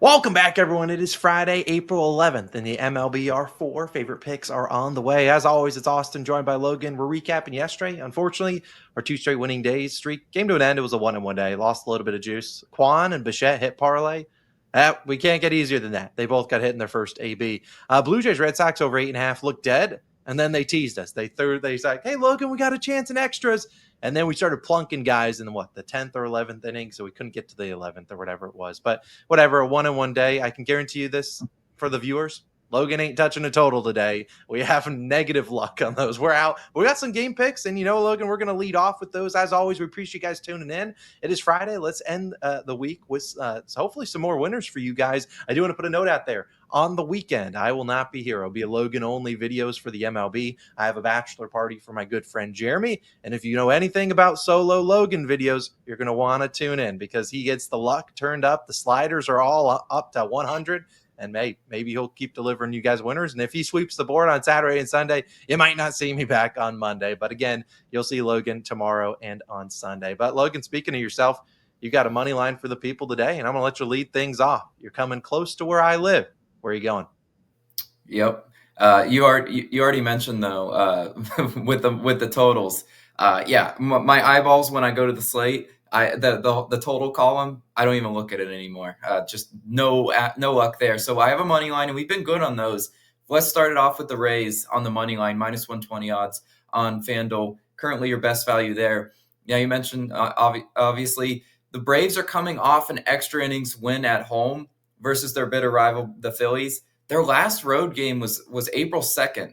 Welcome back, everyone. It is Friday, April 11th, and the MLB R4 favorite picks are on the way. As always, it's Austin joined by Logan. We're recapping yesterday. Unfortunately, our two straight winning days streak came to an end. It was a 1-1 day. Lost a little bit of juice. Quan and Bichette hit parlay. We can't get easier than that. They both got hit in their first AB. Blue Jays, Red Sox over 8.5 looked dead, and then they teased us. They said, "Hey, Logan, we got a chance in extras." And then we started plunking guys in the 10th or 11th inning, so we couldn't get to the 11th or whatever it was. But whatever, a 1-1 day. I can guarantee you this for the viewers. Logan ain't touching a total today. We have negative luck on those. We're out. We got some game picks, and Logan, we're going to lead off with those. As always, we appreciate you guys tuning in. It is Friday. Let's end the week with hopefully some more winners for you guys. I do want to put a note out there. On the weekend, I will not be here. It'll be a Logan-only videos for the MLB. I have a bachelor party for my good friend Jeremy, and if you know anything about solo Logan videos, you're going to want to tune in because he gets the luck turned up. The sliders are all up to 100, and maybe he'll keep delivering you guys winners. And if he sweeps the board on Saturday and Sunday, you might not see me back on Monday. But again, you'll see Logan tomorrow and on Sunday. But Logan, speaking of yourself, you got a money line for the people today, and I'm going to let you lead things off. You're coming close to where I live. Where are you going? Yep. You already mentioned though with the totals. My eyeballs when I go to the slate, the total column, I don't even look at it anymore. Just no luck there. So I have a money line, and we've been good on those. Let's start it off with the Rays on the money line, minus 120 odds on FanDuel. Currently, your best value there. Yeah, you mentioned obviously the Braves are coming off an extra innings win at home versus their bitter rival, the Phillies. Their last road game was April 2nd,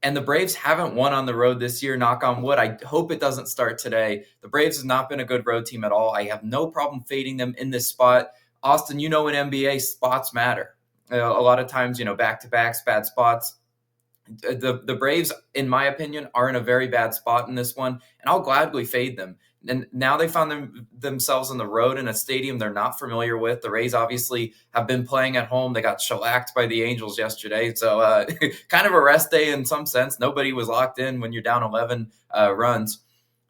and the Braves haven't won on the road this year, knock on wood. I hope it doesn't start today. The Braves have not been a good road team at all. I have no problem fading them in this spot. Austin, in NBA, spots matter. A lot of times, back-to-backs, bad spots. The Braves, in my opinion, are in a very bad spot in this one, and I'll gladly fade them. And now they found themselves on the road in a stadium they're not familiar with. The Rays obviously have been playing at home. They got shellacked by the Angels yesterday. So kind of a rest day in some sense. Nobody was locked in when you're down 11 runs.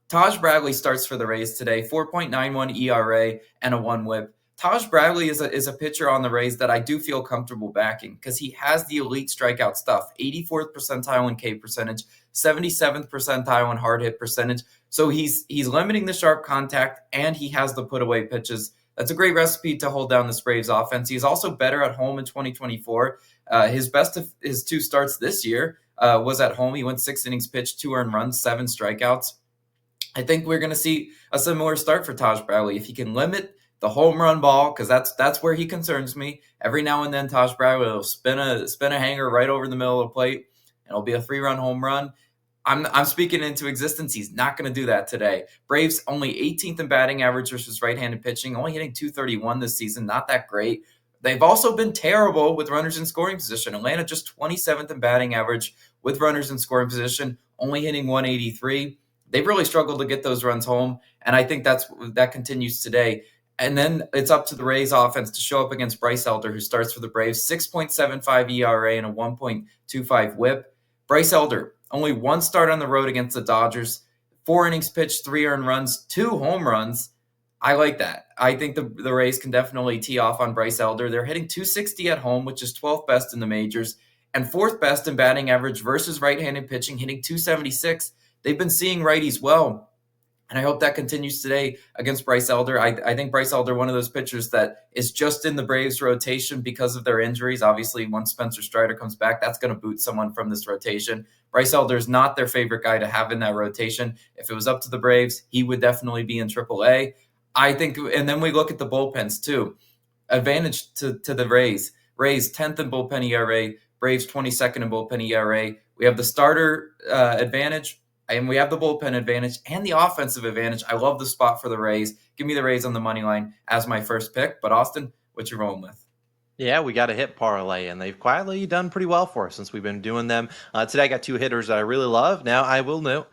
Taj Bradley starts for the Rays today, 4.91 ERA and a 1 whip. Taj Bradley is a pitcher on the Rays that I do feel comfortable backing because he has the elite strikeout stuff, 84th percentile in K percentage, 77th percentile in hard hit percentage. So he's limiting the sharp contact, and he has the put away pitches. That's a great recipe to hold down the Braves offense. He's also better at home in 2024. His best of his two starts this year was at home. He went 6 innings pitched, 2 earned runs, 7 strikeouts. I think we're going to see a similar start for Taj Bradley. If he can limit the home run ball, because that's where he concerns me. Every now and then, Taj Bradley will spin a hanger right over the middle of the plate, and it'll be a 3-run home run. I'm speaking into existence. He's not going to do that today. Braves only 18th in batting average versus right-handed pitching, only hitting .231 this season. Not that great. They've also been terrible with runners in scoring position. Atlanta just 27th in batting average with runners in scoring position, only hitting .183. They've really struggled to get those runs home, and I think that continues today. And then it's up to the Rays offense to show up against Bryce Elder, who starts for the Braves, 6.75 ERA and a 1.25 whip. Bryce Elder, only 1 start on the road against the Dodgers, 4 innings pitched, 3 earned runs, 2 home runs. I like that. I think the Rays can definitely tee off on Bryce Elder. They're hitting .260 at home, which is 12th best in the majors, and 4th best in batting average versus right-handed pitching, hitting .276. They've been seeing righties well, and I hope that continues today against Bryce Elder. I think Bryce Elder, one of those pitchers that is just in the Braves rotation because of their injuries. Obviously, once Spencer Strider comes back, that's going to boot someone from this rotation. Bryce Elder is not their favorite guy to have in that rotation. If it was up to the Braves, he would definitely be in AAA. I think, and then we look at the bullpens too. Advantage to the Rays. Rays 10th in bullpen ERA, Braves 22nd in bullpen ERA. We have the starter advantage, and we have the bullpen advantage and the offensive advantage. I love the spot for the Rays. Give me the Rays on the money line as my first pick. But Austin, what you rolling with? Yeah, we got a hit parlay, and they've quietly done pretty well for us since we've been doing them. Today I got 2 hitters that I really love. Now, I will note,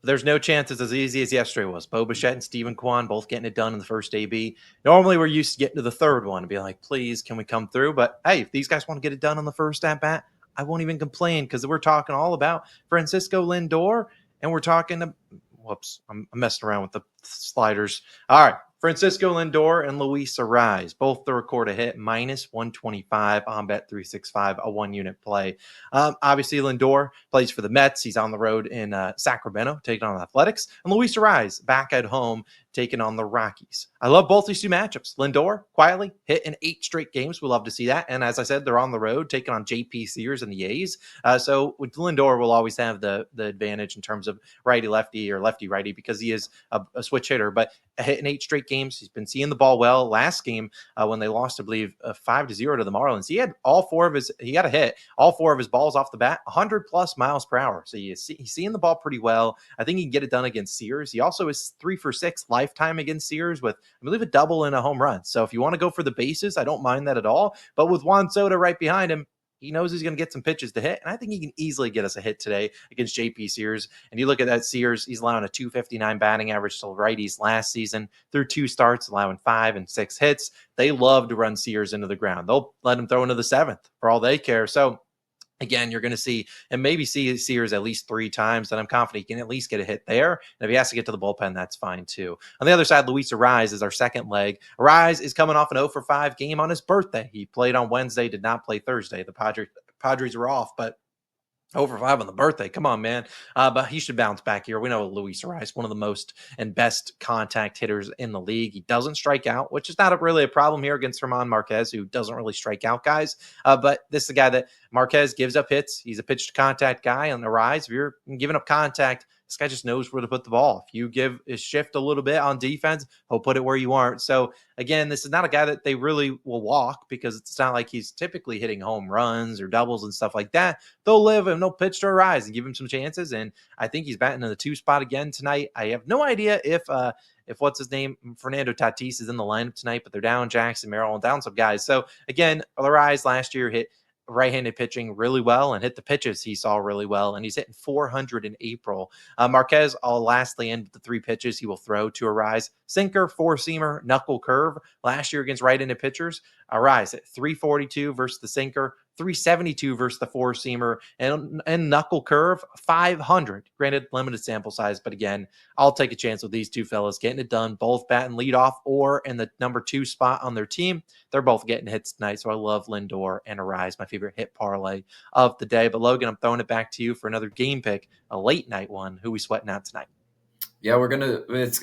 there's no chance it's as easy as yesterday was. Bo Bichette and Stephen Kwan both getting it done in the first AB. Normally, we're used to getting to the third one and be like, please, can we come through? But, hey, if these guys want to get it done on the first at-bat, I won't even complain because we're talking all about Francisco Lindor, and we're talking – whoops, I'm messing around with the sliders. All right, Francisco Lindor and Luis Arraez, both to record a hit, minus 125 on Bet365, a 1-unit play. Obviously, Lindor plays for the Mets. He's on the road in Sacramento, taking on the Athletics. And Luis Arraez back at home, taking on the Rockies. I love both these two matchups. Lindor, quietly, hit in 8 straight games. We love to see that. And as I said, they're on the road, taking on JP Sears and the A's. So with Lindor, will always have the advantage in terms of righty-lefty or lefty-righty because he is a switch hitter. But hitting 8 straight games. He's been seeing the ball well. Last game, when they lost, I believe, 5-0 to the Marlins, he had he got a hit, all 4 of his balls off the bat, 100 plus miles per hour. So he's seeing the ball pretty well. I think he can get it done against Sears. He also is 3 for 6 lifetime against Sears with, I believe, a double and a home run. So if you want to go for the bases, I don't mind that at all. But with Juan Soto right behind him, he knows he's going to get some pitches to hit, and I think he can easily get us a hit today against JP Sears. And you look at that Sears, he's allowing a 259 batting average to righties last season through 2 starts, allowing 5 and 6 hits. They love to run Sears into the ground. They'll let him throw into the 7th for all they care. So again, you're going to see and maybe see Sears at least 3 times, and I'm confident he can at least get a hit there. And if he has to get to the bullpen, that's fine too. On the other side, Luis Arraez is our second leg. Arraez is coming off an 0 for 5 game on his birthday. He played on Wednesday, did not play Thursday. The Padres were off, but 0 for 5 on the birthday. Come on, man. But he should bounce back here. We know Luis Arraez, one of the most and best contact hitters in the league. He doesn't strike out, which is not really a problem here against German Marquez, who doesn't really strike out guys. But this is the guy that Marquez gives up hits. He's a pitch to contact guy on the rise. If you're giving up contact, this guy just knows where to put the ball. If you give his shift a little bit on defense, he'll put it where you aren't. So again, this is not a guy that they really will walk because it's not like he's typically hitting home runs or doubles and stuff like that. They'll live and they'll pitch to Arraez and give him some chances. And I think he's batting in the 2 spot again tonight. I have no idea if what's his name, Fernando Tatis is in the lineup tonight, but they're down Jackson Merrill, down some guys. So again, Arraez last year hit right-handed pitching really well and hit the pitches he saw really well, and he's hitting 400 in April. Marquez, I'll lastly end the 3 pitches he will throw to Arraez: sinker, 4-seamer, knuckle curve. Last year against right-handed pitchers, Arraez at 342 versus the sinker, 372 versus the 4-seamer, and knuckle curve 500. Granted, limited sample size, but again, I'll take a chance with these 2 fellas getting it done, both batting leadoff or in the number 2 spot on their team. They're both getting hits tonight, so I love Lindor and Arraez, my favorite hit parlay of the day. But Logan, I'm throwing it back to you for another game pick, a late night one. Who we sweating out tonight? Yeah,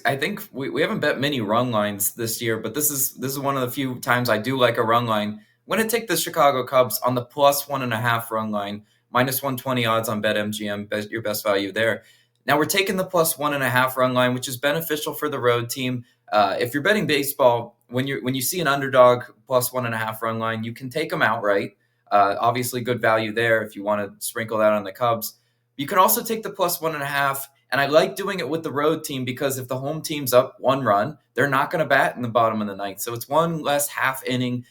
I think we haven't bet many run lines this year, but this is one of the few times I do like a run line. I'm going to take the Chicago Cubs on the plus 1.5 run line, minus 120 odds on BetMGM, your best value there. Now we're taking the plus 1.5 run line, which is beneficial for the road team. If you're betting baseball, when you see an underdog plus 1.5 run line, you can take them outright. Obviously, good value there if you want to sprinkle that on the Cubs. You can also take the plus 1.5. And I like doing it with the road team because if the home team's up 1 run, they're not going to bat in the bottom of the ninth. So it's 1 less half inning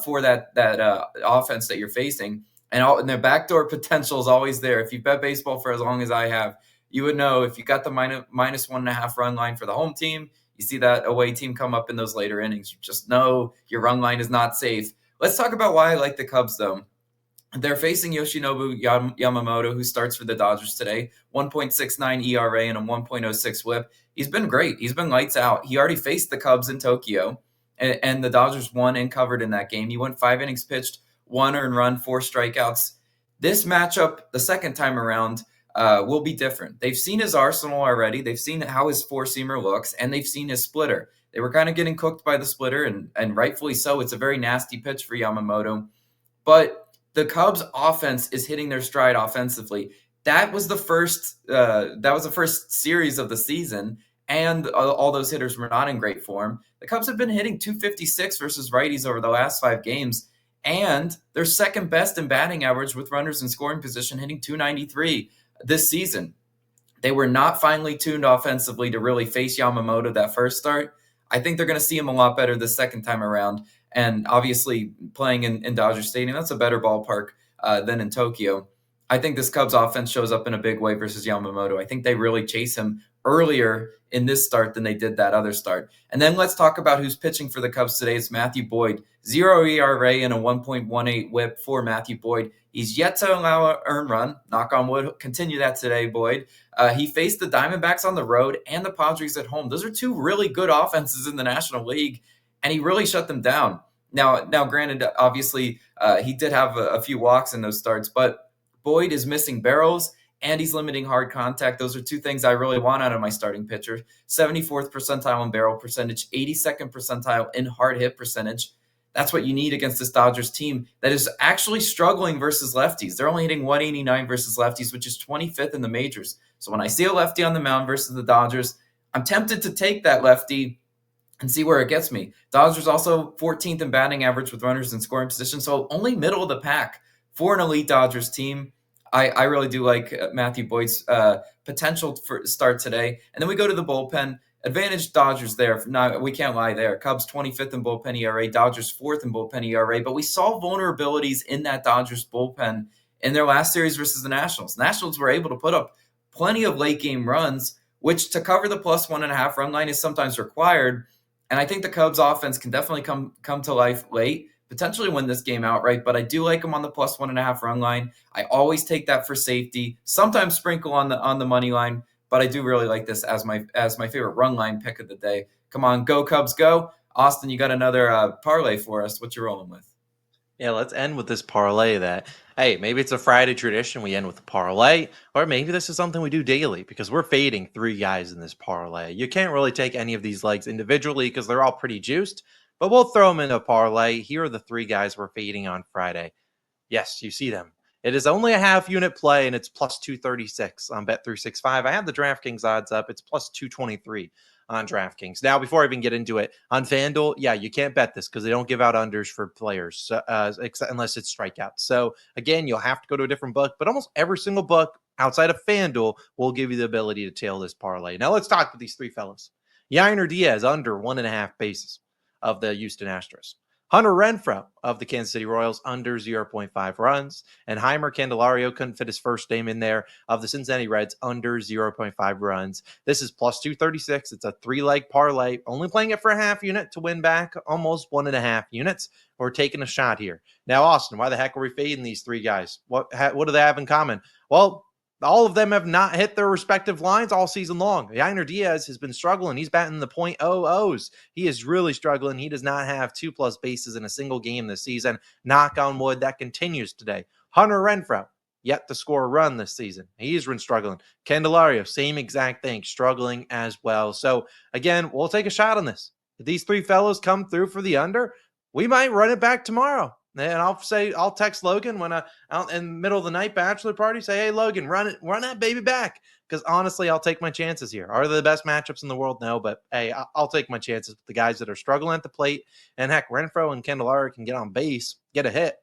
for that offense that you're facing. And their backdoor potential is always there. If you've bet baseball for as long as I have, you would know if you got the minus 1.5 run line for the home team, you see that away team come up in those later innings. You just know your run line is not safe. Let's talk about why I like the Cubs, though. They're facing Yoshinobu Yamamoto, who starts for the Dodgers today, 1.69 ERA and a 1.06 whip. He's been great. He's been lights out. He already faced the Cubs in Tokyo, and the Dodgers won and covered in that game. He went 5 innings pitched, 1 earned run, 4 strikeouts. This matchup, the second time around, will be different. They've seen his arsenal already. They've seen how his 4-seamer looks, and they've seen his splitter. They were kind of getting cooked by the splitter, and rightfully so. It's a very nasty pitch for Yamamoto. But the Cubs offense is hitting their stride offensively. That was the first series of the season, and all those hitters were not in great form. The Cubs have been hitting 256 versus righties over the last 5 games, and they're second best in batting average with runners in scoring position, hitting 293 this season. They were not finely tuned offensively to really face Yamamoto that first start. I think they're going to see him a lot better the second time around. And obviously playing in Dodger Stadium, that's a better ballpark than in Tokyo. I think this Cubs offense shows up in a big way versus Yamamoto. I think they really chase him earlier in this start than they did that other start. And then let's talk about who's pitching for the Cubs today. It's Matthew Boyd. 0 ERA and a 1.18 whip for Matthew Boyd. He's yet to allow an earned run. Knock on wood. Continue that today, Boyd. He faced the Diamondbacks on the road and the Padres at home. Those are two really good offenses in the National League, and he really shut them down. Now, granted, obviously, he did have a few walks in those starts, but Boyd is missing barrels, and he's limiting hard contact. Those are two things I really want out of my starting pitcher. 74th percentile in barrel percentage, 82nd percentile in hard hit percentage. That's what you need against this Dodgers team that is actually struggling versus lefties. They're only hitting 189 versus lefties, which is 25th in the majors. So when I see a lefty on the mound versus the Dodgers, I'm tempted to take that lefty and see where it gets me. Dodgers also 14th in batting average with runners in scoring position, so only middle of the pack for an elite Dodgers team. I really do like Matthew Boyd's potential for start today. And then we go to the bullpen. Advantage Dodgers there. No, we can't lie there. Cubs 25th in bullpen ERA, Dodgers 4th in bullpen ERA. But we saw vulnerabilities in that Dodgers bullpen in their last series versus the Nationals. Nationals were able to put up plenty of late game runs, which to cover the plus 1.5 run line is sometimes required. And I think the Cubs offense can definitely come to life late, potentially win this game outright, but I do like them on the plus 1.5 run line. I always take that for safety, sometimes sprinkle on the money line, but I do really like this as my favorite run line pick of the day. Come on, go Cubs, go. Austin, you got another parlay for us. What you rolling with? Yeah, let's end with this parlay that, hey, maybe it's a Friday tradition. We end with a parlay, or maybe this is something we do daily because we're fading three guys in this parlay. You can't really take any of these legs individually because they're all pretty juiced, but we'll throw them in a parlay. Here are the three guys we're fading on Friday. Yes, you see them. It is only a half unit play and it's plus 236 on Bet365. I have the DraftKings odds up. It's plus 223 on DraftKings. Now, before I even get into it, on FanDuel, yeah, you can't bet this because they don't give out unders for players unless it's strikeouts. So, again, you'll have to go to a different book, but almost every single book outside of FanDuel will give you the ability to tail this parlay. Now, let's talk with these three fellas. Yainer Diaz under 1.5 bases of the Houston Astros. Hunter Renfroe of the Kansas City Royals under 0.5 runs. And Heimer Candelario couldn't fit his first name in there of the Cincinnati Reds under 0.5 runs. This is plus 236. It's a three-leg parlay, only playing it for a half unit to win back almost 1.5 units. We're taking a shot here. Now, Austin, why the heck are we fading these three guys? What do they have in common? Well, all of them have not hit their respective lines all season long. Yainer Diaz has been struggling. He's batting the .00s. He is really struggling. He does not have 2+ bases in a single game this season. Knock on wood, that continues today. Hunter Renfroe, yet to score a run this season. He's been struggling. Candelario, same exact thing, struggling as well. So, again, we'll take a shot on this. If these three fellows come through for the under, we might run it back tomorrow. And I'll text Logan when out in the middle of the night bachelor party, say, hey, Logan, run that baby back. Because honestly, I'll take my chances here. Are they the best matchups in the world? No, but hey, I'll take my chances with the guys that are struggling at the plate. And heck, Renfroe and Candelario can get on base, get a hit.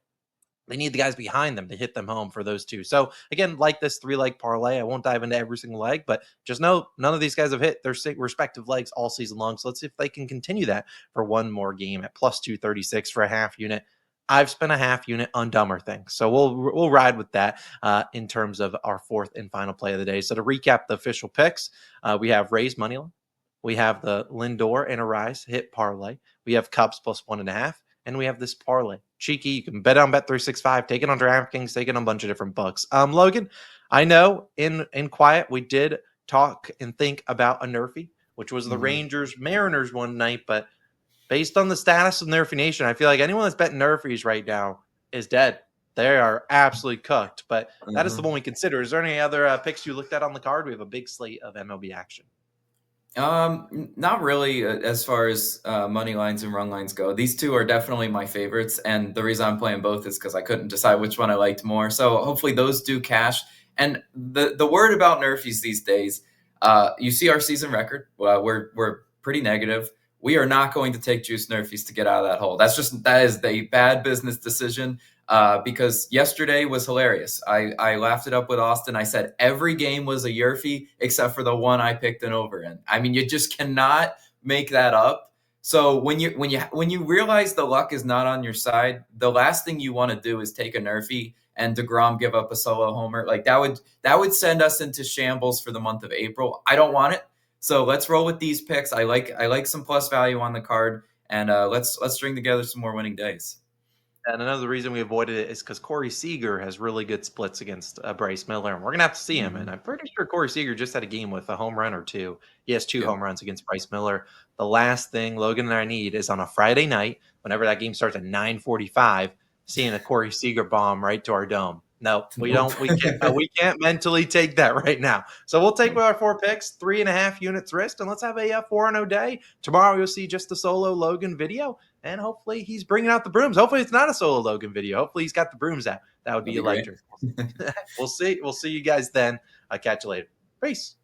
They need the guys behind them to hit them home for those two. So again, like this three-leg parlay, I won't dive into every single leg, but just know none of these guys have hit their respective legs all season long. So let's see if they can continue that for one more game at plus 236 for a half unit. I've spent a half unit on dumber things. So we'll ride with that in terms of our fourth and final play of the day. So to recap the official picks, we have Rays moneyline. We have the Lindor and Arraez hit parlay. We have Cubs plus 1.5. And we have this parlay. Cheeky, you can bet on Bet365, take it on DraftKings, take it on a bunch of different books. Logan, I know in quiet we did talk and think about a Nerfy, which was the Rangers Mariners one night, but based on the status of Nerfy Nation, I feel like anyone that's betting Nerfies right now is dead. They are absolutely cooked, but that is the one we consider. Is there any other picks you looked at on the card? We have a big slate of MLB action. Not really as far as money lines and run lines go. These two are definitely my favorites, and the reason I'm playing both is because I couldn't decide which one I liked more. So hopefully those do cash. And the word about Nerfies these days, you see our season record. We're pretty negative. We are not going to take juice Nerfies to get out of that hole. That is a bad business decision. Because yesterday was hilarious. I laughed it up with Austin. I said every game was a Yerfie except for the one I picked an over in. I mean, you just cannot make that up. So when you realize the luck is not on your side, the last thing you want to do is take a Nerfie and DeGrom give up a solo homer. Like that would send us into shambles for the month of April. I don't want it. So let's roll with these picks. I like some plus value on the card, and let's string together some more winning days. And another reason we avoided it is because Corey Seager has really good splits against Bryce Miller, and we're gonna have to see him. And Mm-hmm. I'm pretty sure Corey Seager just had a game with a home run or two. He has two Yep. home runs against Bryce Miller. The last thing Logan and I need is on a Friday night, whenever that game starts at 9:45, seeing a Corey Seager bomb right to our dome. No, we Nope. don't. We can't mentally take that right now. So we'll take with our 4 picks, 3.5 units risk, and let's have a 4-0 day. Tomorrow you'll see just a solo Logan video. And hopefully he's bringing out the brooms. Hopefully it's not a solo Logan video. Hopefully he's got the brooms out. That would That'd be be great. electric. We'll see. We'll see you guys then. I'll catch you later. Peace.